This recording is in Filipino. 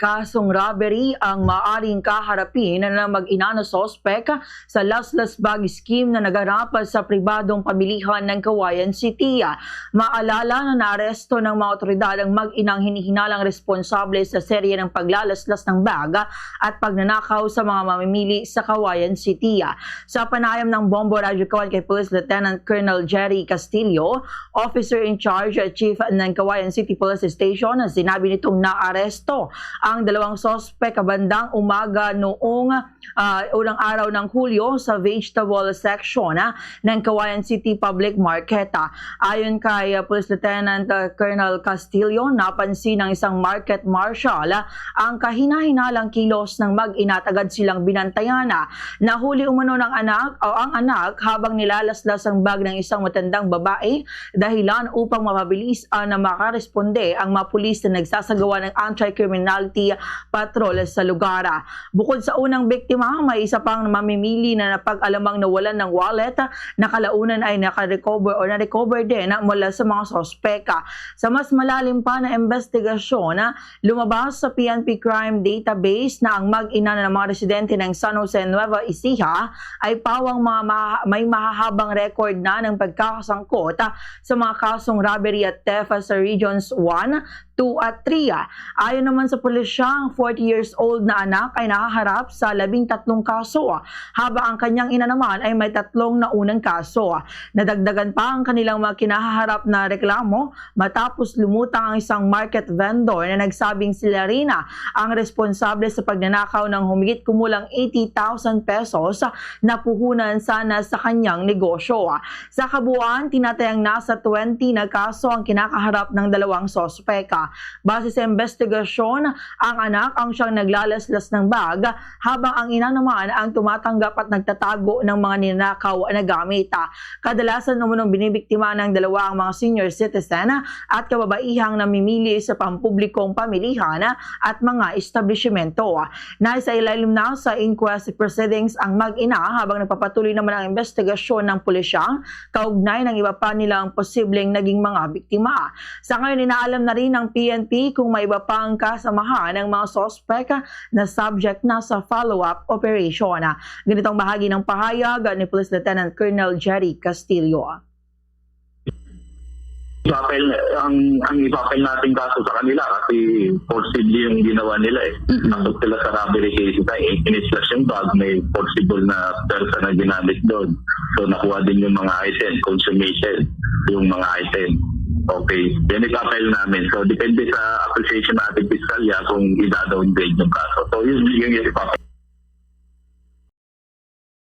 kasong robbery ang maaaring kaharapin na mag-ina na sospek sa Laslas Bag Scheme na naganap sa pribadong pamilihan ng Cauayan City. Maalala na naaresto ng mga otoridad ang mag-inang hinihinalang responsable sa serye ng paglalaslas ng bag at pagnanakaw sa mga mamimili sa Cauayan City. Sa panayam ng Bombo Radio Cauayan kay Police Lieutenant Colonel Jerry Castillo, Officer in Charge at Chief ng Cauayan City Police Station, sinabi nitong naaresto ang dalawang sospek bandang umaga noong unang araw ng Hulyo sa vegetable section ng Cauayan City Public Market. Ayon kay Police Lieutenant Colonel Castillo, napansin ng isang market marshal ang kahina-hinalang kilos ng mag-ina at agad silang binantayan. Nahuli umano ng ang anak habang nilalaslas ang bag ng isang matandang babae, dahilan upang mapabilis na makaresponde ang mga pulis na nagsasagawa ng anti-criminality patrol sa lugar. Bukod sa unang biktima, may isa pang mamimili na napag-alamang nawalan ng wallet na kalaunan ay na-recover din mula sa mga sospeka. Sa mas malalim pa na investigasyon, lumabas sa PNP Crime Database na ang mag-ina ng mga residente ng San Jose Nueva Ecija ay pawang may mahahabang record na ng pagkakasangkot sa mga kasong robbery at theft sa Regions 1, 2 at 3. Ayon naman sa pulisya, ang 40 years old na anak ay nakaharap sa 13 kaso, habang ang kanyang ina naman ay may 3 naunang kaso. Nadagdagan pa ang kanilang mga kinahaharap na reklamo matapos lumutang ang isang market vendor na nagsabing sila rin ang responsable sa pagnanakaw ng humigit kumulang 80,000 pesos na puhunan sana sa kanyang negosyo. Sa kabuuan, tinatayang nasa 20 na kaso ang kinakaharap ng dalawang sospeka. Base sa investigasyon, ang anak ang siyang naglalaslas ng bag habang ang ina naman ang tumatanggap at nagtatago ng mga ninakaw na gamit. Kadalasan naman binibiktima ng dalawa ang mga senior citizen at kababaihang namimili sa pampublikong pamilihan at mga establishmento. Nasa ilalim na sa inquest proceedings ang mag-ina habang nagpapatuloy naman ang investigasyon ng pulisya kaugnay ng iba pa nilang posibleng naging mga biktima. Sa ngayon, inaalam na rin ng PNP kung may iba pang kasamahan ng mga sospek na subject na sa follow-up operation. Ganitong bahagi ng pahayag ni Police Lieutenant Colonel Jerry Castillo. Ang ipapel natin kaso sa kanila kasi forcibly yung ginawa nila Pasok sila sa robbery case in-slash yung bag, may forcible na person na ginamit doon. So nakuha din yung mga item, consummation yung mga item. Okay, yan ipapel namin. So depende sa appreciation natin piskalya kung ida-downgrade yung kaso. So yun yung ipapel.